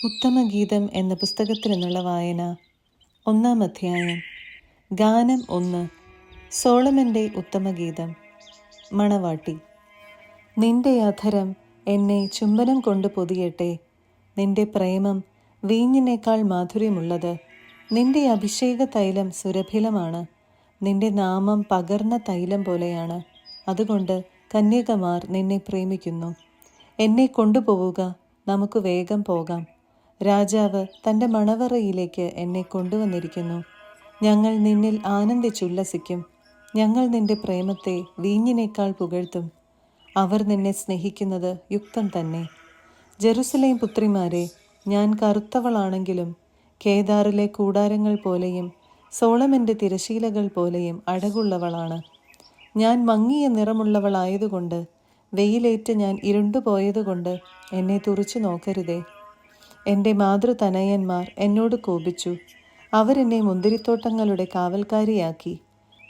ഉത്തമഗീതം എന്ന പുസ്തകത്തിൽ നിന്നുള്ള വായന. 1-ാം അധ്യായം. ഗാനം 1. സോളമൻ്റെ ഉത്തമഗീതം. മണവാട്ടി. നിന്റെ അധരം എന്നെ ചുംബനം കൊണ്ട് പൊതിയട്ടെ. നിന്റെ പ്രേമം വീഞ്ഞിനേക്കാൾ മാധുര്യമുള്ളത്. നിന്റെ അഭിഷേക തൈലം സുരഭിലമാണ്. നിന്റെ നാമം പകർന്ന തൈലം പോലെയാണ്. അതുകൊണ്ട് കന്യകമാർ നിന്നെ പ്രേമിക്കുന്നു. എന്നെ കൊണ്ടുപോവുക, നമുക്ക് വേഗം പോകാം. രാജാവ് തൻ്റെ മണവറയിലേക്ക് എന്നെ കൊണ്ടുവന്നിരിക്കുന്നു. ഞങ്ങൾ നിന്നിൽ ആനന്ദിച്ചുല്ലസിക്കും. ഞങ്ങൾ നിന്റെ പ്രേമത്തെ വീഞ്ഞിനേക്കാൾ പുകഴ്ത്തും. അവർ നിന്നെ സ്നേഹിക്കുന്നത് യുക്തം തന്നെ. ജെറുസലേം പുത്രിമാരെ, ഞാൻ കറുത്തവളാണെങ്കിലും കേദാറിലെ കൂടാരങ്ങൾ പോലെയും സോളമൻ്റെ തിരശീലകൾ പോലെയും അഴകുള്ളവളാണ്. ഞാൻ മങ്ങിയ നിറമുള്ളവളായതുകൊണ്ട്, വെയിലേറ്റ് ഞാൻ ഇരുണ്ടുപോയതുകൊണ്ട് എന്നെ തുറിച്ചു നോക്കരുതേ. എൻ്റെ മാതൃതനയന്മാർ എന്നോട് കോപിച്ചു. അവരെന്നെ മുന്തിരിത്തോട്ടങ്ങളുടെ കാവൽക്കാരിയാക്കി.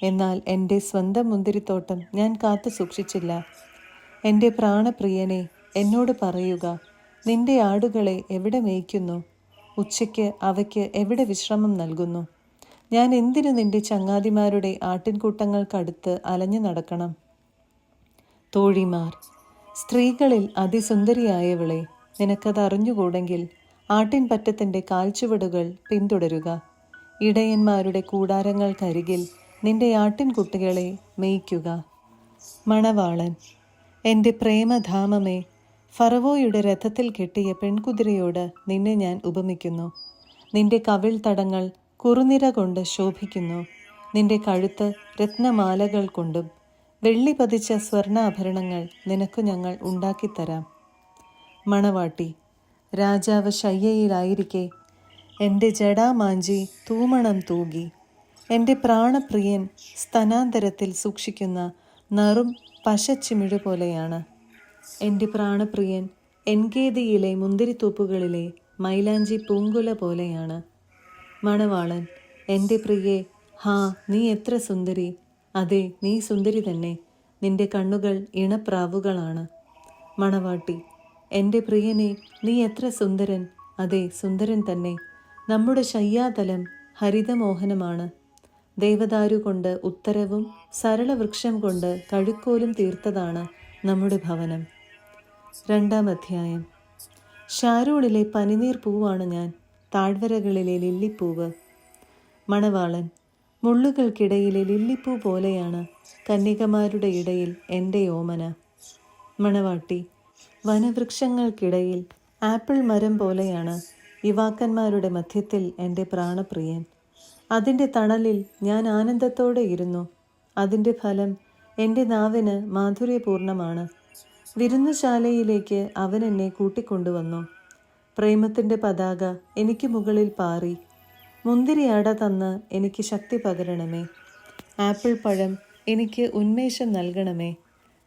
എന്നാൽ എൻ്റെ സ്വന്തം മുന്തിരിത്തോട്ടം ഞാൻ കാത്തു സൂക്ഷിച്ചില്ല. എൻ്റെ പ്രാണപ്രിയനെ, എന്നോട് പറയുക, നിന്റെ ആടുകളെ എവിടെ മേയ്ക്കുന്നു? ഉച്ചയ്ക്ക് അവയ്ക്ക് എവിടെ വിശ്രമം നൽകുന്നു? ഞാൻ എന്തിനു നിന്റെ ചങ്ങാതിമാരുടെ ആട്ടിൻകൂട്ടങ്ങൾക്കടുത്ത് അലഞ്ഞു നടക്കണം? തോഴിമാർ. സ്ത്രീകളിൽ അതിസുന്ദരിയായവളെ, നിനക്കത് അറിഞ്ഞുകൂടെങ്കിൽ ആട്ടിൻപറ്റത്തിൻ്റെ കാൽച്ചുവടുകൾ പിന്തുടരുക. ഇടയന്മാരുടെ കൂടാരങ്ങൾക്കരികിൽ നിന്റെ ആട്ടിൻകുട്ടികളെ മേയ്ക്കുക. മണവാളൻ. എൻ്റെ പ്രേമധാമമേ, ഫറവോയുടെ രഥത്തിൽ കെട്ടിയ പെൺകുതിരയോട് നിന്നെ ഞാൻ ഉപമിക്കുന്നു. നിന്റെ കവിൾ തടങ്ങൾ കുറുനിര കൊണ്ട് ശോഭിക്കുന്നു. നിന്റെ കഴുത്ത് രത്നമാലകൾ കൊണ്ടും വെള്ളി പതിച്ച സ്വർണ്ണാഭരണങ്ങൾ നിനക്കു ഞങ്ങൾ ഉണ്ടാക്കിത്തരാം. മണവാട്ടി. രാജാവ് ശയ്യയിലായിരിക്കെ എൻ്റെ ജടാമാഞ്ചി തൂമണം തൂകി. എൻ്റെ പ്രാണപ്രിയൻ സ്തനാന്തരത്തിൽ സൂക്ഷിക്കുന്ന നറും പശച്ചിമിഴ് പോലെയാണ്. എൻ്റെ പ്രാണപ്രിയൻ എൻഗേദിയിലെ മുന്തിരിത്തോപ്പുകളിലെ മൈലാഞ്ചി പൂങ്കുല പോലെയാണ്. മണവാളൻ. എൻ്റെ പ്രിയേ, ഹാ, നീ എത്ര സുന്ദരി! അതെ, നീ സുന്ദരി തന്നെ. നിന്റെ കണ്ണുകൾ ഇണപ്രാവുകളാണ്. മണവാട്ടി. എൻ്റെ പ്രിയനെ, നീ എത്ര സുന്ദരൻ! അതെ, സുന്ദരൻ തന്നെ. നമ്മുടെ ശയ്യാതലം ഹരിതമോഹനമാണ്. ദേവദാരു കൊണ്ട് ഉത്തരവും സരളവൃക്ഷം കൊണ്ട് കഴുക്കോലും തീർത്തതാണ് നമ്മുടെ ഭവനം. 2-ാം അധ്യായം. ഷാരോണിലെ പനിനീർ പൂവാണ് ഞാൻ, താഴ്വരകളിലെ ലില്ലിപ്പൂവ്. മണവാളൻ. മുള്ളുകൾക്കിടയിലെ ലില്ലിപ്പൂ പോലെയാണ് കന്യകമാരുടെ ഇടയിൽ എൻ്റെ ഓമന. മണവാട്ടി. വനവൃക്ഷങ്ങൾക്കിടയിൽ ആപ്പിൾ മരം പോലെയാണ് യുവാക്കന്മാരുടെ മധ്യത്തിൽ എൻ്റെ പ്രാണപ്രിയൻ. അതിൻ്റെ തണലിൽ ഞാൻ ആനന്ദത്തോടെ ഇരുന്നു. അതിൻ്റെ ഫലം എൻ്റെ നാവിന് മാധുര്യപൂർണമാണ്. വിരുന്നുശാലയിലേക്ക് അവൻ എന്നെ കൂട്ടിക്കൊണ്ടുവന്നു. പ്രേമത്തിൻ്റെ പതാക എനിക്ക് മുകളിൽ പാറി. മുന്തിരി അട തന്ന് എനിക്ക് ശക്തി പകരണമേ. ആപ്പിൾ പഴം എനിക്ക് ഉന്മേഷം നൽകണമേ.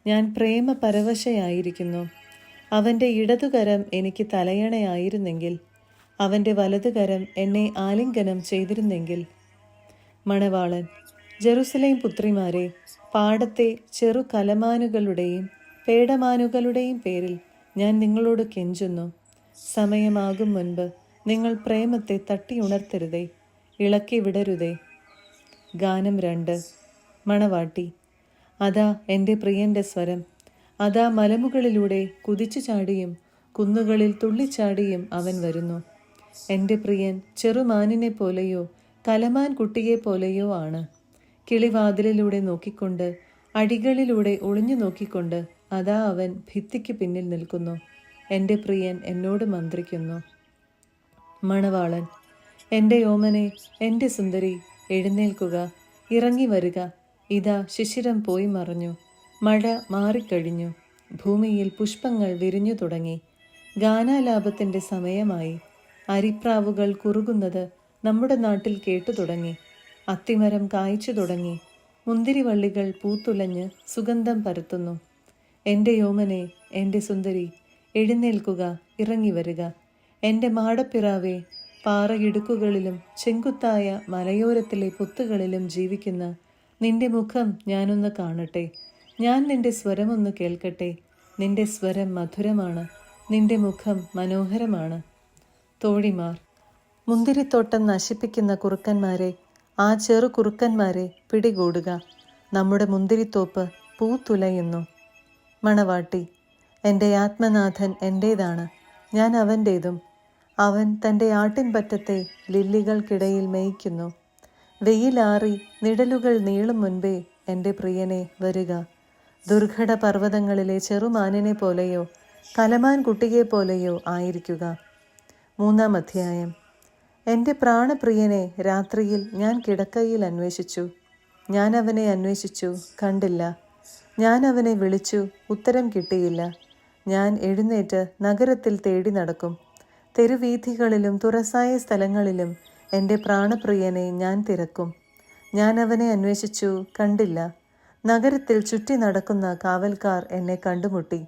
ഞാൻ പ്രേമപരവശയായിരിക്കുന്നു. അവൻ്റെ ഇടതുകരം എനിക്ക് തലയണയായിരുന്നെങ്കിൽ, അവൻ്റെ വലതുകരം എന്നെ ആലിംഗനം ചെയ്തിരുന്നെങ്കിൽ. മണവാളൻ. ജെറുസലേം പുത്രിമാരെ, പാടത്തെ ചെറു കലമാനുകളുടെയും പേടമാനുകളുടെയും പേരിൽ ഞാൻ നിങ്ങളോട് കെഞ്ചുന്നു. സമയമാകും മുൻപ് നിങ്ങൾ പ്രേമത്തെ തട്ടിയുണർത്തരുതേ, ഇളക്കി വിടരുതേ. ഗാനം 2. മണവാട്ടി. അതാ എൻ്റെ പ്രിയൻ്റെ സ്വരം. അതാ മലമുകളിലൂടെ കുതിച്ചു ചാടിയും കുന്നുകളിൽ തുള്ളിച്ചാടിയും അവൻ വരുന്നു. എൻ്റെ പ്രിയൻ ചെറുമാനിനെ പോലെയോ കലമാൻ കുട്ടിയെ പോലെയോ ആണ്. കിളിവാതിലിലൂടെ നോക്കിക്കൊണ്ട്, അടികളിലൂടെ ഒളിഞ്ഞു നോക്കിക്കൊണ്ട് അതാ അവൻ ഭിത്തിക്ക് പിന്നിൽ നിൽക്കുന്നു. എൻ്റെ പ്രിയൻ എന്നോട് മന്ത്രിക്കുന്നു. മണവാളൻ. എൻ്റെ ഓമനെ, എൻ്റെ സുന്ദരി, എഴുന്നേൽക്കുക, ഇറങ്ങി വരിക. ഇതാ ശിശിരം പോയി മറഞ്ഞു, മഴ മാറിക്കഴിഞ്ഞു, ഭൂമിയിൽ പുഷ്പങ്ങൾ വിരിഞ്ഞു തുടങ്ങി. ഗാനാലാപത്തിൻ്റെ സമയമായി. അരിപ്രാവുകൾ കുറുകുന്നത് നമ്മുടെ നാട്ടിൽ കേട്ടു തുടങ്ങി. അത്തിമരം കായ്ച്ചു തുടങ്ങി. മുന്തിരിവള്ളികൾ പൂത്തുലഞ്ഞ് സുഗന്ധം പരത്തുന്നു. എൻ്റെ യോമനെ, എൻ്റെ സുന്ദരി, എഴുന്നേൽക്കുക, ഇറങ്ങി വരിക. എൻ്റെ മാടപ്പിറാവേ, പാറയിടുക്കുകളിലും ചെങ്കുത്തായ മലയോരത്തിലെ പൊത്തുകളിലും ജീവിക്കുന്ന നിന്റെ മുഖം ഞാനൊന്ന് കാണട്ടെ. ഞാൻ നിന്റെ സ്വരമൊന്ന് കേൾക്കട്ടെ. നിന്റെ സ്വരം മധുരമാണ്, നിന്റെ മുഖം മനോഹരമാണ്. തോഴിമാർ. മുന്തിരിത്തോട്ടം നശിപ്പിക്കുന്ന കുറുക്കന്മാരെ, ആ ചെറു കുറുക്കന്മാരെ പിടികൂടുക. നമ്മുടെ മുന്തിരിത്തോപ്പ് പൂത്തുലയുന്നു. മണവാട്ടി. എൻ്റെ ആത്മനാഥൻ എൻ്റേതാണ്, ഞാൻ അവൻ്റേതും. അവൻ തൻ്റെ ആട്ടിൻപറ്റത്തെ ലില്ലികൾക്കിടയിൽ മേയ്ക്കുന്നു. വെയിലാറി നിഴലുകൾ നീളും മുൻപേ എൻ്റെ പ്രിയനെ വരുക. ദുർഘട പർവ്വതങ്ങളിലെ ചെറുമാനിനെ പോലെയോ കലമാൻ കുട്ടിയെപ്പോലെയോ ആയിരിക്കുക. 3-ാം അധ്യായം. എൻ്റെ പ്രാണപ്രിയനെ രാത്രിയിൽ ഞാൻ കിടക്കയിൽ അന്വേഷിച്ചു. ഞാൻ അവനെ അന്വേഷിച്ചു, കണ്ടില്ല. ഞാൻ അവനെ വിളിച്ചു, ഉത്തരം കിട്ടിയില്ല. ഞാൻ എഴുന്നേറ്റ് നഗരത്തിൽ തേടി നടക്കും. തെരുവീഥികളിലും തുറസായ സ്ഥലങ്ങളിലും എൻ്റെ പ്രാണപ്രിയനെ ഞാൻ തിരക്കും. ഞാൻ അവനെ അന്വേഷിച്ചു, കണ്ടില്ല. നഗരത്തിൽ ചുറ്റി നടക്കുന്ന കാവൽക്കാർ എന്നെ കണ്ടുമുട്ടി.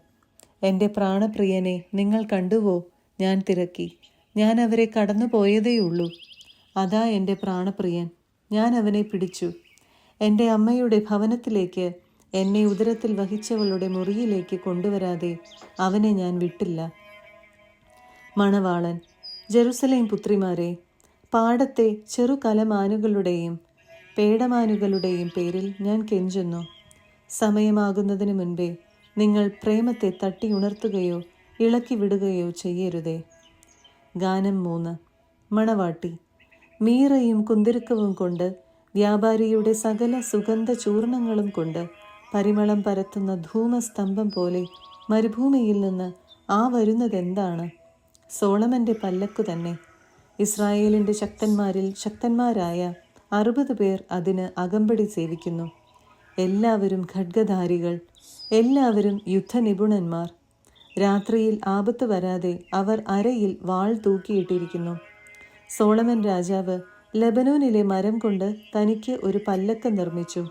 എൻ്റെ പ്രാണപ്രിയനെ നിങ്ങൾ കണ്ടുവോ? ഞാൻ തിരക്കി. ഞാൻ അവരെ കടന്നു പോയതേയുള്ളൂ. അതാ എൻ്റെ പ്രാണപ്രിയൻ. ഞാൻ അവനെ പിടിച്ചു. എൻ്റെ അമ്മയുടെ ഭവനത്തിലേക്ക്, എന്നെ ഉദരത്തിൽ വഹിച്ചവളുടെ മുറിയിലേക്ക് കൊണ്ടുവരാതെ അവനെ ഞാൻ വിട്ടില്ല. മണവാളൻ. ജെറുസലേം പുത്രിമാരെ, പാടത്തെ ചെറു കലമാനുകളുടെയും പേടമാനുകളുടെയും പേരിൽ ഞാൻ കെഞ്ചുന്നു. സമയമാകുന്നതിന് മുൻപേ നിങ്ങൾ പ്രേമത്തെ തട്ടി ഉണർത്തുകയോ ഇളക്കി വിടുകയോ ചെയ്യരുതേ. ഗാനം 3. മണവാട്ടി. മീറയും കുന്തിരുക്കവും കൊണ്ട്, വ്യാപാരിയുടെ സകല സുഗന്ധ ചൂർണങ്ങളും കൊണ്ട് പരിമളം പരത്തുന്ന ധൂമസ്തംഭം പോലെ മരുഭൂമിയിൽ നിന്ന് ആ വരുന്നതെന്താണ്? സോളമൻ്റെ പല്ലക്കു തന്നെ. ഇസ്രായേലിൻ്റെ ശക്തന്മാരിൽ ശക്തന്മാരായ 60 പേർ അതിന് അകമ്പടി സേവിക്കുന്നു. എല്ലാവരും ഖഡ്ഗധാരികൾ, എല്ലാവരും യുദ്ധനിപുണന്മാർ. രാത്രിയിൽ ആപത്ത് വരാതെ അവർ അരയിൽ വാൾ തൂക്കിയിട്ടിരിക്കുന്നു. സോളമൻ രാജാവ് ലെബനോനിലെ മരം കൊണ്ട് തനിക്ക് ഒരു പല്ലക്ക് നിർമ്മിച്ചു.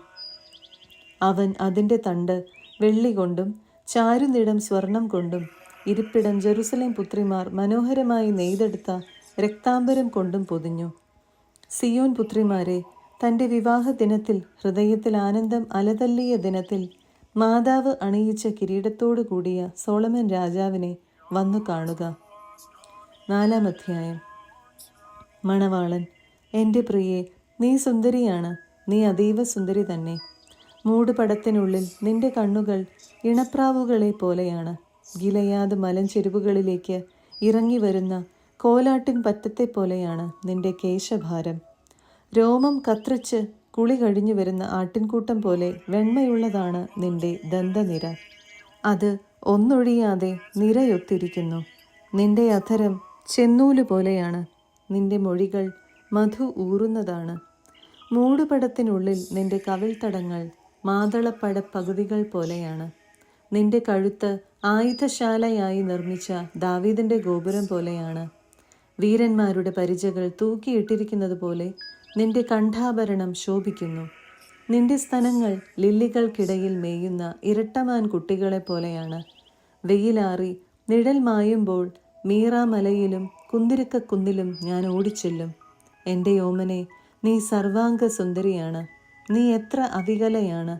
അവൻ അതിൻ്റെ തണ്ട് വെള്ളി കൊണ്ടും ചാരുനിടം സ്വർണം കൊണ്ടും ഇരിപ്പിടം ജെറുസലേം പുത്രിമാർ മനോഹരമായി നെയ്തെടുത്ത രക്താംബരം കൊണ്ടും പൊതിഞ്ഞു. സിയോൻ പുത്രിമാരെ, തൻ്റെ വിവാഹ ദിനത്തിൽ, ഹൃദയത്തിൽ ആനന്ദം അലതല്ലിയ ദിനത്തിൽ മാതാവ് അണിയിച്ച കിരീടത്തോടു കൂടിയ സോളമൻ രാജാവിനെ വന്നു കാണുക. 4-ാം അധ്യായം. മണവാളൻ. എൻ്റെ പ്രിയേ, നീ സുന്ദരിയാണ്, നീ അതീവ സുന്ദരി തന്നെ. മൂടുപടത്തിനുള്ളിൽ നിന്റെ കണ്ണുകൾ ഇണപ്രാവുകളെ പോലെയാണ്. ഗിലയാദ് മലഞ്ചെരുവുകളിലേക്ക് ഇറങ്ങി വരുന്ന കോലാട്ടിൻ പറ്റത്തെ പോലെയാണ് നിന്റെ കേശഭാരം. രോമം കത്രിച്ച് കുളി കഴിഞ്ഞു വരുന്ന ആട്ടിൻകൂട്ടം പോലെ വെണ്മയുള്ളതാണ് നിന്റെ ദന്തനിര. അത് ഒന്നൊഴിയാതെ നിരയൊത്തിരിക്കുന്നു. നിന്റെ അധരം ചെന്നൂല് പോലെയാണ്. നിന്റെ മൊഴികൾ മധു ഊറുന്നതാണ്. മൂടുപടത്തിനുള്ളിൽ നിന്റെ കവിൾത്തടങ്ങൾ മാതളപ്പഴ പകുതികൾ പോലെയാണ്. നിന്റെ കഴുത്ത് ആയുധശാലയായി നിർമ്മിച്ച ദാവീദിന്റെ ഗോപുരം പോലെയാണ്. വീരന്മാരുടെ പരിചകൾ തൂക്കിയിട്ടിരിക്കുന്നത് പോലെ നിന്റെ കണ്ഠാഭരണം ശോഭിക്കുന്നു. നിന്റെ സ്തനങ്ങൾ ലില്ലികൾക്കിടയിൽ മേയുന്ന ഇരട്ടമാൻ കുട്ടികളെ പോലെയാണ്. വെയിലാറി നിഴൽ മായുമ്പോൾ മീറാമലയിലും കുന്തിരുക്കക്കുന്നിലും ഞാൻ ഓടിച്ചെല്ലും. എൻ്റെ ഓമനെ, നീ സർവാംഗ സുന്ദരിയാണ്. നീ എത്ര അവികലയാണ്.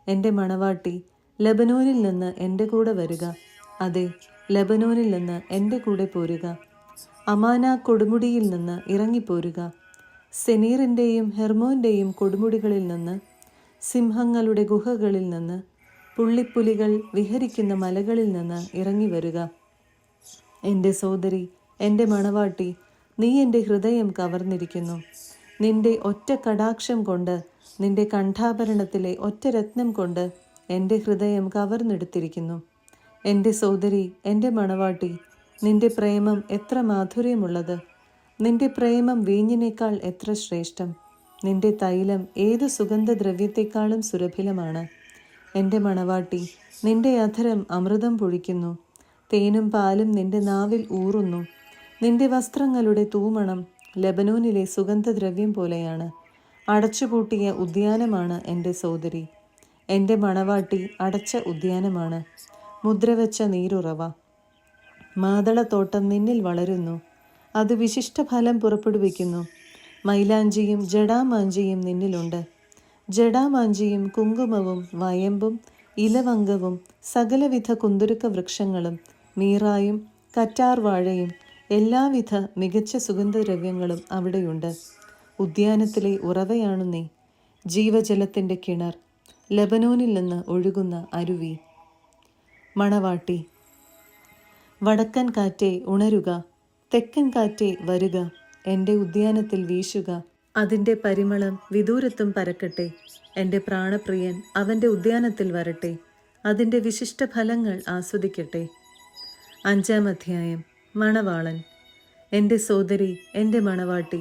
എൻ്റെ മണവാട്ടി, ലെബനോനിൽ നിന്ന് എൻ്റെ കൂടെ വരിക. അതെ, ലെബനോനിൽ നിന്ന് എൻ്റെ കൂടെ പോരുക. അമാന കൊടുമുടിയിൽ നിന്ന് ഇറങ്ങിപ്പോരുക. സെനീറിൻ്റെയും ഹെർമോൻ്റെയും കൊടുമുടികളിൽ നിന്ന്, സിംഹങ്ങളുടെ ഗുഹകളിൽ നിന്ന്, പുള്ളിപ്പുലികൾ വിഹരിക്കുന്ന മലകളിൽ നിന്ന് ഇറങ്ങി വരിക. എൻ്റെ സോദരി, എൻ്റെ മണവാട്ടി, നീ എൻ്റെ ഹൃദയം കവർന്നിരിക്കുന്നു. നിന്റെ ഒറ്റ കടാക്ഷം കൊണ്ട്, നിന്റെ കണ്ഠാഭരണത്തിലെ ഒറ്റ രത്നം കൊണ്ട് എൻ്റെ ഹൃദയം കവർന്നെടുത്തിരിക്കുന്നു. എൻ്റെ സോദരി, എൻ്റെ മണവാട്ടി, നിന്റെ പ്രേമം എത്ര മാധുര്യമുള്ളത്! നിന്റെ പ്രേമം വീഞ്ഞിനേക്കാൾ എത്ര ശ്രേഷ്ഠം! നിന്റെ തൈലം ഏതു സുഗന്ധദ്രവ്യത്തെക്കാളും സുരഭിലമാണ്. എൻ്റെ മണവാട്ടി, നിന്റെ അധരം അമൃതം പൊഴിക്കുന്നു. തേനും പാലും നിന്റെ നാവിൽ ഊറുന്നു. നിന്റെ വസ്ത്രങ്ങളുടെ തൂമണം ലെബനോനിലെ സുഗന്ധദ്രവ്യം പോലെയാണ്. അടച്ചുപൂട്ടിയ ഉദ്യാനമാണ് എൻ്റെ സോദരി. എൻ്റെ മണവാട്ടി അടച്ച ഉദ്യാനമാണ്, മുദ്രവെച്ച നീരുറവ. മാതളത്തോട്ടം നിന്നിൽ വളരുന്നു, അത് വിശിഷ്ട ഫലം പുറപ്പെടുവിക്കുന്നു. മൈലാഞ്ചിയും ജടാമാഞ്ചിയും നിന്നിലുണ്ട്. ജടാമാഞ്ചിയും കുങ്കുമവും വയമ്പും ഇലവങ്കവും സകലവിധ കുന്തുരുക്ക വൃക്ഷങ്ങളും മീറായും കറ്റാർവാഴയും എല്ലാവിധ മികച്ച സുഗന്ധദ്രവ്യങ്ങളും അവിടെയുണ്ട്. ഉദ്യാനത്തിലെ ഉറവയാണു നീ, ജീവജലത്തിൻ്റെ കിണർ, ലബനോനിൽ നിന്ന് ഒഴുകുന്ന അരുവി. മണവാട്ടി. വടക്കൻ കാറ്റേ ഉണരുക, തെക്കൻ കാറ്റേ വരുക, എൻ്റെ ഉദ്യാനത്തിൽ വീശുക. അതിൻ്റെ പരിമളം വിദൂരത്തും പരക്കട്ടെ. എൻ്റെ പ്രാണപ്രിയൻ അവൻ്റെ ഉദ്യാനത്തിൽ വരട്ടെ, അതിൻ്റെ വിശിഷ്ട ഫലങ്ങൾ ആസ്വദിക്കട്ടെ. 5-ാം അധ്യായം. മണവാളൻ. എൻ്റെ സോദരി, എൻ്റെ മണവാട്ടി,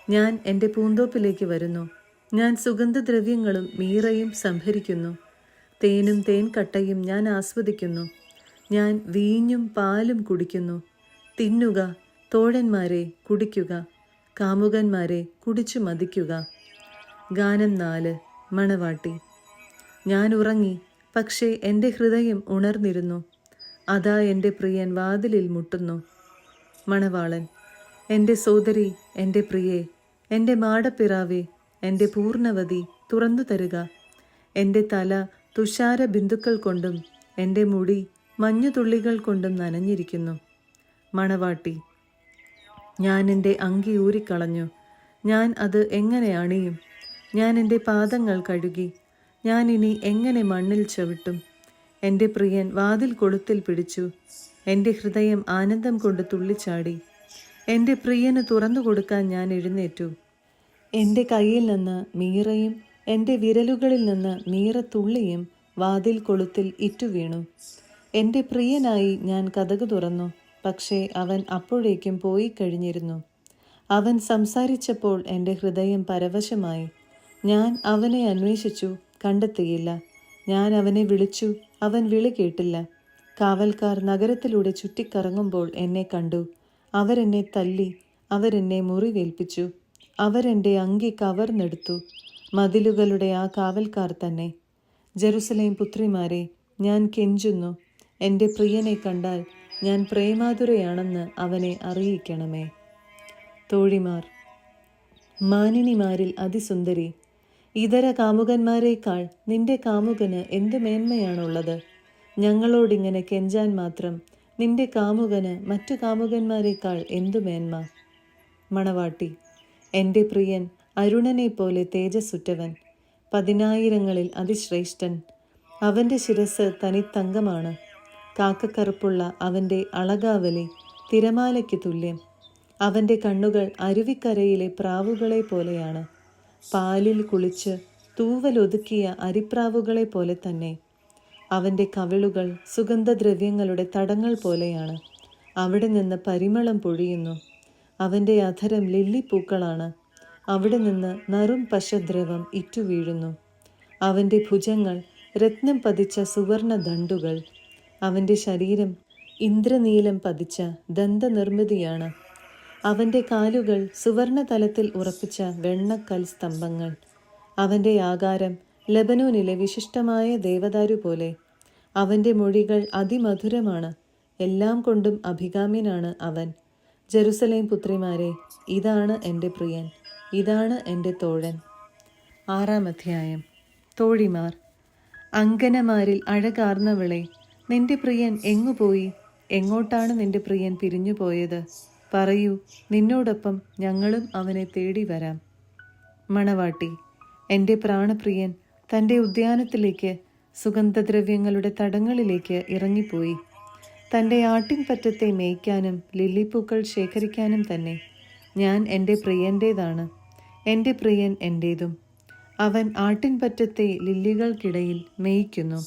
ഞാൻ എൻ്റെ പൂന്തോപ്പിലേക്ക് വരുന്നു. ഞാൻ സുഗന്ധദ്രവ്യങ്ങളും മീറയും സംഭരിക്കുന്നു. തേനും തേൻകട്ടയും ഞാൻ ആസ്വദിക്കുന്നു. ഞാൻ വീഞ്ഞും പാലും കുടിക്കുന്നു. തിന്നുക തോഴന്മാരെ, കുടിക്കുക, കാമുകന്മാരെ, കുടിച്ചു മതിക്കുക. ഗാനം 4. മണവാട്ടി. ഞാൻ ഉറങ്ങി, പക്ഷേ എൻ്റെ ഹൃദയം ഉണർന്നിരുന്നു. അതാ എൻ്റെ പ്രിയൻ വാതിലിൽ മുട്ടുന്നു. മണവാളൻ. എൻ്റെ സോദരി, എൻ്റെ പ്രിയേ, എൻ്റെ മാടപ്പിറാവേ, എൻ്റെ പൂർണ്ണവതി, തുറന്നു തരുക. എൻ്റെ തല തുഷാര ബിന്ദുക്കൾ കൊണ്ടും എൻ്റെ മുടി മഞ്ഞുതുള്ളികൾ കൊണ്ടും നനഞ്ഞിരിക്കുന്നു. മണവാട്ടി. ഞാൻ എൻ്റെ അങ്കി ഊരിക്കളഞ്ഞു. ഞാൻ അത് എങ്ങനെ അണിയും? ഞാൻ എൻ്റെ പാദങ്ങൾ കഴുകി. ഞാൻ ഇനി എങ്ങനെ മണ്ണിൽ ചവിട്ടും? എൻ്റെ പ്രിയൻ വാതിൽ കൊളുത്തിൽ പിടിച്ചു. എൻ്റെ ഹൃദയം ആനന്ദം കൊണ്ട് തുള്ളിച്ചാടി. എൻ്റെ പ്രിയന് തുറന്നു കൊടുക്കാൻ ഞാൻ എഴുന്നേറ്റു. എൻ്റെ കയ്യിൽ നിന്ന് മീറയും എൻ്റെ വിരലുകളിൽ നിന്ന് മീറത്തുള്ളിയും വാതിൽ കൊളുത്തിൽ ഇറ്റുവീണു. എൻ്റെ പ്രിയനായി ഞാൻ കതക് തുറന്നു, പക്ഷേ അവൻ അപ്പോഴേക്കും പോയി കഴിഞ്ഞിരുന്നു. അവൻ സംസാരിച്ചപ്പോൾ എൻ്റെ ഹൃദയം പരവശമായി. ഞാൻ അവനെ അന്വേഷിച്ചു, കണ്ടെത്തിയില്ല. ഞാൻ അവനെ വിളിച്ചു, അവൻ വിളി കേട്ടില്ല. കാവൽക്കാർ നഗരത്തിലൂടെ ചുറ്റിക്കറങ്ങുമ്പോൾ എന്നെ കണ്ടു. അവരെന്നെ തല്ലി, അവരെന്നെ മുറിവേൽപ്പിച്ചു. അവരെൻ്റെ അങ്കി കവർന്നെടുത്തു. മതിലുകളുടെ ആ കാവൽക്കാർ തന്നെ. ജെറുസലേം പുത്രിമാരെ, ഞാൻ കെഞ്ചുന്നു. എൻ്റെ പ്രിയനെ കണ്ടാൽ ഞാൻ പ്രേമാതുരയാണെന്ന് അവനെ അറിയിക്കണമേ. തോഴിമാർ. മാനിനിമാരിൽ അതിസുന്ദരി, ഇതര കാമുകന്മാരേക്കാൾ നിന്റെ കാമുകന് എന്ത് മേന്മയാണുള്ളത്? ഞങ്ങളോടിങ്ങനെ കെഞ്ചാൻ മാത്രം നിന്റെ കാമുകന് മറ്റു കാമുകന്മാരേക്കാൾ എന്തു മേന്മ? മണവാട്ടി. എൻ്റെ പ്രിയൻ അരുണനെ പോലെ തേജസ്സുറ്റവൻ, 10,000-ങ്ങളിൽ അതിശ്രേഷ്ഠൻ. അവൻ്റെ ശിരസ് തനിത്തങ്കമാണ്. കാക്കക്കറുപ്പുള്ള അവൻ്റെ അളകാവലി തിരമാലയ്ക്ക് തുല്യം. അവൻ്റെ കണ്ണുകൾ അരുവിക്കരയിലെ പ്രാവുകളെ പോലെയാണ്. പാലിൽ കുളിച്ച് തൂവലൊതുക്കിയ അരിപ്രാവുകളെ പോലെ തന്നെ. അവൻ്റെ കവിളുകൾ സുഗന്ധദ്രവ്യങ്ങളുടെ തടങ്ങൾ പോലെയാണ്. അവിടെ നിന്ന് പരിമളം പൊഴിയുന്നു. അവൻ്റെ അധരം ലില്ലിപ്പൂക്കളാണ്. അവിടെ നിന്ന് നറും പശദ്രവം ഇറ്റുവീഴുന്നു. അവൻ്റെ ഭുജങ്ങൾ രത്നം പതിച്ച സുവർണ ദണ്ഡുകൾ. അവൻ്റെ ശരീരം ഇന്ദ്രനീലം പതിച്ച ദന്തനിർമ്മിതിയാണ്. അവൻ്റെ കാലുകൾ സുവർണ തലത്തിൽ ഉറപ്പിച്ച വെണ്ണക്കൽ സ്തംഭങ്ങൾ. അവൻ്റെ ആകാരം ലബനോനിലെ വിശിഷ്ടമായ ദേവദാരു പോലെ. അവൻ്റെ മൊഴികൾ അതിമധുരമാണ്. എല്ലാം കൊണ്ടും അഭികാമ്യനാണ് അവൻ. ജെറുസലേം പുത്രിമാരെ, ഇതാണ് എൻ്റെ പ്രിയൻ, ഇതാണ് എൻ്റെ തോഴൻ. 6-ാം അധ്യായം. തോഴിമാർ. അങ്കനമാരിൽ അഴകാർന്നവളെ, നിന്റെ പ്രിയൻ എങ്ങുപോയി? എങ്ങോട്ടാണ് നിന്റെ പ്രിയൻ പിരിഞ്ഞുപോയത്? പറയൂ, നിന്നോടൊപ്പം ഞങ്ങളും അവനെ തേടി വരാം. മണവാട്ടി. എൻ്റെ പ്രാണപ്രിയൻ തൻ്റെ ഉദ്യാനത്തിലേക്ക്, സുഗന്ധദ്രവ്യങ്ങളുടെ തടങ്ങളിലേക്ക് ഇറങ്ങിപ്പോയി. തൻ്റെ ആട്ടിൻപറ്റത്തെ മേയ്ക്കാനും ലില്ലിപ്പൂക്കൾ ശേഖരിക്കാനും തന്നെ. ഞാൻ എൻ്റെ പ്രിയൻ്റേതാണ്, എൻ്റെ പ്രിയൻ എൻ്റേതും. അവൻ ആട്ടിൻപറ്റത്തെ ലില്ലികൾക്കിടയിൽ മേയ്ക്കുന്നു.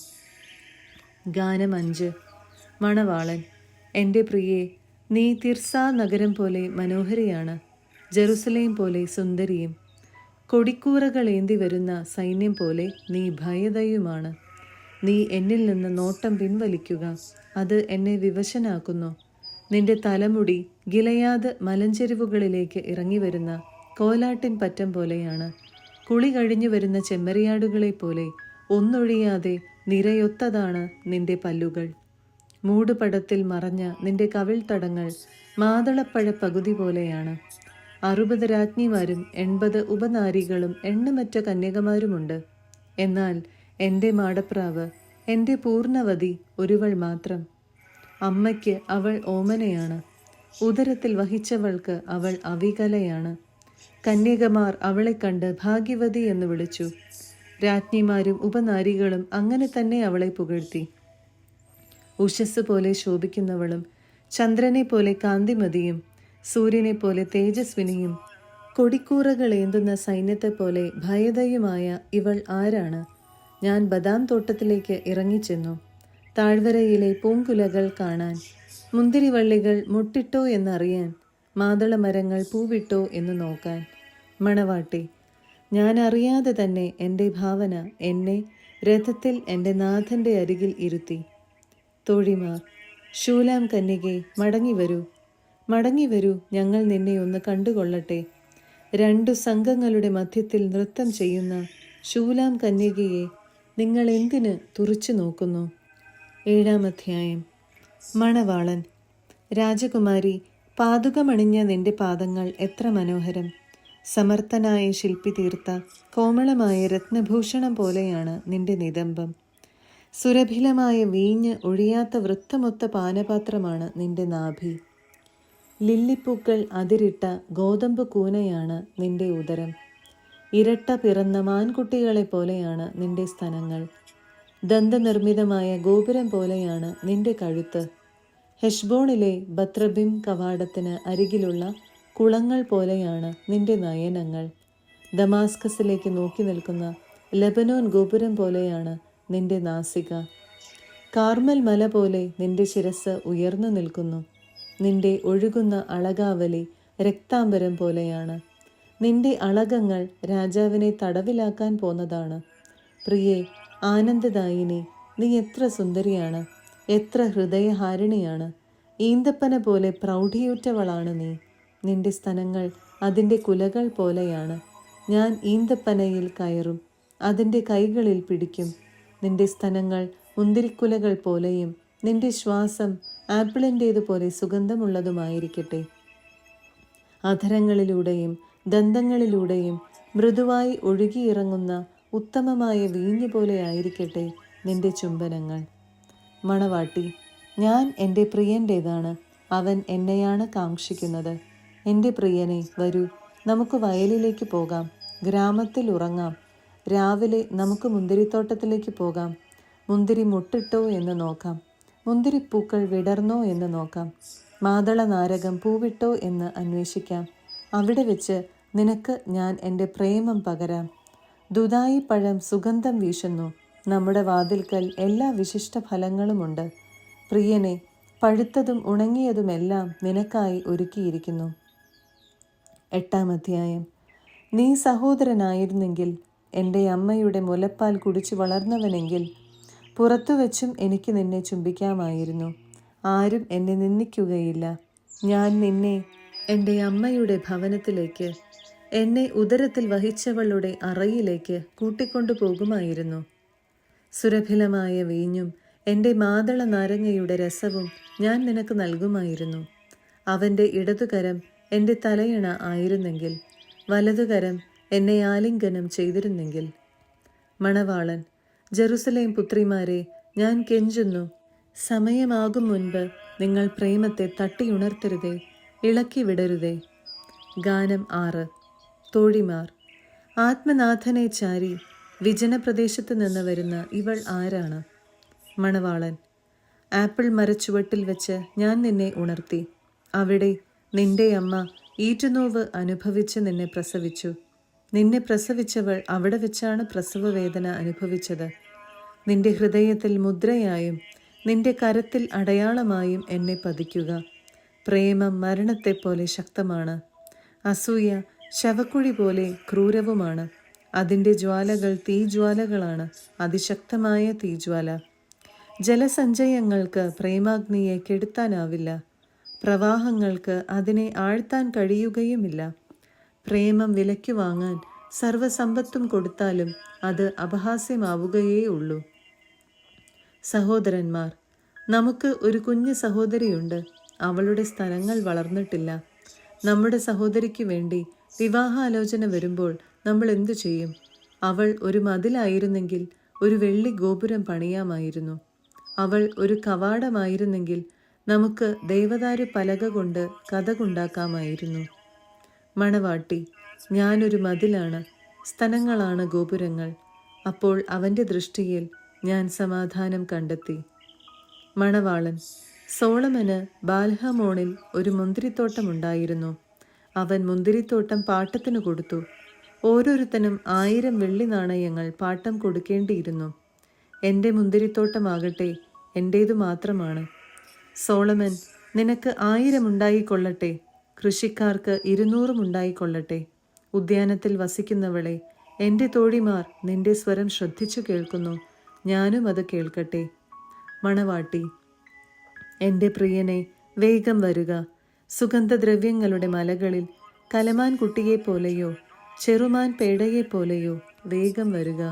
ഗാനം 5. മണവാളൻ. എൻ്റെ പ്രിയേ, നീ തിർസാ നഗരം പോലെ മനോഹരിയാണ്, ജെറുസലേം പോലെ സുന്ദരിയും. കൊടിക്കൂറകളേന്തി വരുന്ന സൈന്യം പോലെ നീ ഭയദയുമാണ്. നീ എന്നിൽ നിന്ന് നോട്ടം പിൻവലിക്കുക, അത് എന്നെ വിവശനാക്കുന്നു. നിന്റെ തലമുടി ഗിലയാദ് മലഞ്ചെരിവുകളിലേക്ക് ഇറങ്ങി വരുന്ന കോലാട്ടിൻ പറ്റം പോലെയാണ്. കുളി കഴിഞ്ഞു വരുന്ന ചെമ്മരിയാടുകളെ പോലെ ഒന്നൊഴിയാതെ നിരയൊത്തതാണ് നിന്റെ പല്ലുകൾ. മൂടുപടത്തിൽ മറഞ്ഞ നിന്റെ കവിൾത്തടങ്ങൾ മാതളപ്പഴ പകുതി പോലെയാണ്. 60 രാജ്ഞിമാരും 80 ഉപനാരികളും എണ്ണമറ്റ കന്യകമാരുമുണ്ട്. എന്നാൽ എൻ്റെ മാടപ്രാവ്, എൻ്റെ പൂർണ്ണവതി ഒരുവൾ മാത്രം. അമ്മയ്ക്ക് അവൾ ഓമനയാണ്. ഉദരത്തിൽ വഹിച്ചവൾക്ക് അവൾ അവികലയാണ്. കന്യകമാർ അവളെ കണ്ട് ഭാഗ്യവതി എന്ന് വിളിച്ചു. രാജ്ഞിമാരും ഉപനാരികളും അങ്ങനെ തന്നെ അവളെ പുകഴ്ത്തി. ഉഷസ് പോലെ ശോഭിക്കുന്നവളും ചന്ദ്രനെ പോലെ കാന്തിമതിയും സൂര്യനെ പോലെ തേജസ്വിനിയും കൊടിക്കൂറകളേന്തുന്ന സൈന്യത്തെ പോലെ ഭയദയുമായ ഇവൾ ആരാണ്? ഞാൻ ബദാം തോട്ടത്തിലേക്ക് ഇറങ്ങിച്ചെന്നു, താഴ്വരയിലെ പൂങ്കുലകൾ കാണാൻ, മുന്തിരിവള്ളികൾ മുട്ടിട്ടോ എന്നറിയാൻ, മാതളമരങ്ങൾ പൂവിട്ടോ എന്ന് നോക്കാൻ. മണവാട്ടി, ഞാൻ അറിയാതെ തന്നെ എൻ്റെ ഭാവന എന്നെ രഥത്തിൽ എൻ്റെ നാഥൻ്റെ അരികിൽ ഇരുത്തി. തോഴിമാർ, ശൂലാം കന്യകെ, മടങ്ങിവരൂ, മടങ്ങിവരൂ, ഞങ്ങൾ നിന്നെ ഒന്ന് കണ്ടുകൊള്ളട്ടെ. രണ്ടു സംഘങ്ങളുടെ മധ്യത്തിൽ നൃത്തം ചെയ്യുന്ന ശൂലാം കന്യകയെ നിങ്ങൾ എന്തിന് തുറിച്ചു നോക്കുന്നു? 7-ാം അധ്യായം. മണവാളൻ. രാജകുമാരി, പാതുകമണിഞ്ഞ നിന്റെ പാദങ്ങൾ എത്ര മനോഹരം! സമർത്ഥനായ ശില്പി തീർത്ത കോമളമായ രത്നഭൂഷണം പോലെയാണ് നിന്റെ നിതംബം. സുരഭിലമായ വീഞ്ഞ് ഒഴിയാത്ത വൃത്തമൊത്ത പാനപാത്രമാണ് നിന്റെ നാഭി. ലില്ലിപ്പൂക്കൾ അതിരിട്ട ഗോതമ്പ് കൂനയാണ് നിന്റെ ഉദരം. ഇരട്ട പിറന്ന മാൻകുട്ടികളെ പോലെയാണ് നിന്റെ സ്തനങ്ങൾ. ദന്തനിർമ്മിതമായ ഗോപുരം പോലെയാണ് നിന്റെ കഴുത്ത്. ഹെഷ്ബോണിലെ ബത്രബിം കവാടത്തിന് അരികിലുള്ള കുളങ്ങൾ പോലെയാണ് നിന്റെ നയനങ്ങൾ. ദമാസ്കസിലേക്ക് നോക്കി നിൽക്കുന്ന ലെബനോൻ ഗോപുരം പോലെയാണ് നിന്റെ നാസിക. കാർമൽ മല പോലെ നിന്റെ ശിരസ് ഉയർന്നു നിൽക്കുന്നു. നിന്റെ ഒഴുകുന്ന അളകാവലി രക്താംബരം പോലെയാണ്. നിന്റെ അളകങ്ങൾ രാജാവിനെ തടവിലാക്കാൻ പോന്നതാണ്. പ്രിയേ, ആനന്ദദായിനി, നീ എത്ര സുന്ദരിയാണ്, എത്ര ഹൃദയഹാരിണിയാണ്! ഈന്തപ്പന പോലെ പ്രൗഢിയുറ്റവളാണ് നീ. നിന്റെ സ്തനങ്ങൾ അതിൻ്റെ കുലകൾ പോലെയാണ്. ഞാൻ ഈന്തപ്പനയിൽ കയറും, അതിൻ്റെ കൈകളിൽ പിടിക്കും. നിന്റെ സ്തനങ്ങൾ മുന്തിരിക്കുലകൾ പോലെയും നിന്റെ ശ്വാസം ആപ്പിളിൻ്റേതുപോലെ സുഗന്ധമുള്ളതുമായിരിക്കട്ടെ. അധരങ്ങളിലൂടെയും ദന്തങ്ങളിലൂടെയും മൃദുവായി ഒഴുകിയിറങ്ങുന്ന ഉത്തമമായ വീഞ്ഞു പോലെ ആയിരിക്കട്ടെ നിന്റെ ചുംബനങ്ങൾ. മണവാട്ടി, ഞാൻ എൻ്റെ പ്രിയൻ്റേതാണ്, അവൻ എന്നെയാണ് കാക്ഷിക്കുന്നത്. എൻ്റെ പ്രിയനെ, വരൂ, നമുക്ക് വയലിലേക്ക് പോകാം, ഗ്രാമത്തിൽ ഉറങ്ങാം. രാവിലെ നമുക്ക് മുന്തിരിത്തോട്ടത്തിലേക്ക് പോകാം. മുന്തിരി മുട്ടിട്ടോ എന്ന് നോക്കാം, മുന്തിരിപ്പൂക്കൾ വിടർന്നോ എന്ന് നോക്കാം, മാതള നാരകം പൂവിട്ടോ എന്ന് അന്വേഷിക്കാം. അവിടെ വെച്ച് നിനക്ക് ഞാൻ എൻ്റെ പ്രേമം പകരാം. ദുദായി പഴം സുഗന്ധം വീശുന്നു. നമ്മുടെ വാതിൽക്കൽ എല്ലാ വിശിഷ്ട ഫലങ്ങളുമുണ്ട്. പ്രിയനെ, പഴുത്തതും ഉണങ്ങിയതുമെല്ലാം നിനക്കായി ഒരുക്കിയിരിക്കുന്നു. 8-ാം അധ്യായം. നീ സഹോദരനായിരുന്നെങ്കിൽ, എൻ്റെ അമ്മയുടെ മുലപ്പാൽ കുടിച്ചു വളർന്നവനെങ്കിൽ, പുറത്തു വച്ചും എനിക്ക് നിന്നെ ചുംബിക്കാമായിരുന്നു. ആരും എന്നെ നിന്ദിക്കുകയില്ല. ഞാൻ നിന്നെ എൻ്റെ അമ്മയുടെ ഭവനത്തിലേക്ക്, എന്നെ ഉദരത്തിൽ വഹിച്ചവളുടെ അറയിലേക്ക് കൂട്ടിക്കൊണ്ടു പോകുമായിരുന്നു. സുരഭിലമായ വീഞ്ഞും എൻ്റെ മാതള നാരങ്ങയുടെ രസവും ഞാൻ നിനക്ക് നൽകുമായിരുന്നു. അവൻ്റെ ഇടതുകരം എൻ്റെ തലയിണ ആയിരുന്നെങ്കിൽ, വലതുകരം എന്നെ ആലിംഗനം ചെയ്തിരുന്നെങ്കിൽ. മണവാളൻ. ജെറുസലേം പുത്രിമാരെ, ഞാൻ കെഞ്ചുന്നു, സമയമാകും മുൻപ് നിങ്ങൾ പ്രേമത്തെ തട്ടിയുണർത്തരുതേ, ഇളക്കി വിടരുതേ. ഗാനം 6. തോഴിമാർ. ആത്മനാഥനെ ചാരി വിജനപ്രദേശത്ത് നിന്ന് വരുന്ന ഇവൾ ആരാണ്? മണവാളൻ. ആപ്പിൾ മരച്ചുവട്ടിൽ വെച്ച് ഞാൻ നിന്നെ ഉണർത്തി. അവിടെ നിന്റെ അമ്മ ഈറ്റുനോവ് അനുഭവിച്ച് നിന്നെ പ്രസവിച്ചു. നിന്നെ പ്രസവിച്ചവൾ അവിടെ വെച്ചാണ് പ്രസവവേദന അനുഭവിച്ചത്. നിന്റെ ഹൃദയത്തിൽ മുദ്രയായും നിന്റെ കരത്തിൽ അടയാളമായും എന്നെ പതിക്കുക. പ്രേമം മരണത്തെപ്പോലെ ശക്തമാണ്. അസൂയ ശവക്കുഴി പോലെ ക്രൂരവുമാണ്. അതിൻ്റെ ജ്വാലകൾ തീജ്വാലകളാണ്, അതിശക്തമായ തീജ്വാല. ജലസഞ്ചയങ്ങൾക്ക് പ്രേമാഗ്നിയെ കെടുത്താനാവില്ല. പ്രവാഹങ്ങൾക്ക് അതിനെ ആഴ്ത്താൻ കഴിയുകയുമില്ല. പ്രേമം വിലയ്ക്ക് വാങ്ങാൻ സർവസമ്പത്തും കൊടുത്താലും അത് അപഹാസ്യമാവുകയേ ഉള്ളൂ. സഹോദരന്മാർ. നമുക്ക് ഒരു കുഞ്ഞു സഹോദരിയുണ്ട്. അവളുടെ സ്തനങ്ങൾ വളർന്നിട്ടില്ല. നമ്മുടെ സഹോദരിക്ക് വേണ്ടി വിവാഹാലോചന വരുമ്പോൾ നമ്മൾ എന്തു ചെയ്യും? അവൾ ഒരു മതിലായിരുന്നെങ്കിൽ ഒരു വെള്ളി ഗോപുരം പണിയാമായിരുന്നു. അവൾ ഒരു കവാടമായിരുന്നെങ്കിൽ നമുക്ക് ദേവദാരു പലക കൊണ്ട് കതകുണ്ടാക്കാമായിരുന്നു. മണവാട്ടി: ഞാനൊരു മതിലാണ്, സ്തനങ്ങളാണ് ഗോപുരങ്ങൾ. അപ്പോൾ അവൻ്റെ ദൃഷ്ടിയിൽ ഞാൻ സമാധാനം കണ്ടെത്തി. മണവാളൻ: സോളമന് ബാൽഹമോണിൽ ഒരു മുന്തിരിത്തോട്ടമുണ്ടായിരുന്നു. അവൻ മുന്തിരിത്തോട്ടം പാട്ടത്തിനു കൊടുത്തു. ഓരോരുത്തനും 1000 വെള്ളി നാണയങ്ങൾ പാട്ടം കൊടുക്കേണ്ടിയിരുന്നു. എൻ്റെ മുന്തിരിത്തോട്ടമാകട്ടെ എൻ്റേതു മാത്രമാണ്. സോളമൻ: നിനക്ക് 1000 ഉണ്ടായിക്കൊള്ളട്ടെ, കൃഷിക്കാർക്ക് 200 ഉണ്ടായിക്കൊള്ളട്ടെ. ഉദ്യാനത്തിൽ വസിക്കുന്നവളെ, എൻ്റെ തോഴിമാർ നിന്റെ സ്വരം ശ്രദ്ധിച്ചു കേൾക്കുന്നു, ഞാനും അത് കേൾക്കട്ടെ. മണവാട്ടി: എൻ്റെ പ്രിയനെ, വേഗം വരുക. സുഗന്ധദ്രവ്യങ്ങളുടെ മലകളിൽ കലമാൻ കുട്ടിയെപ്പോലെയോ ചെറുമാൻ പേടയെപ്പോലെയോ വേഗം വരുക.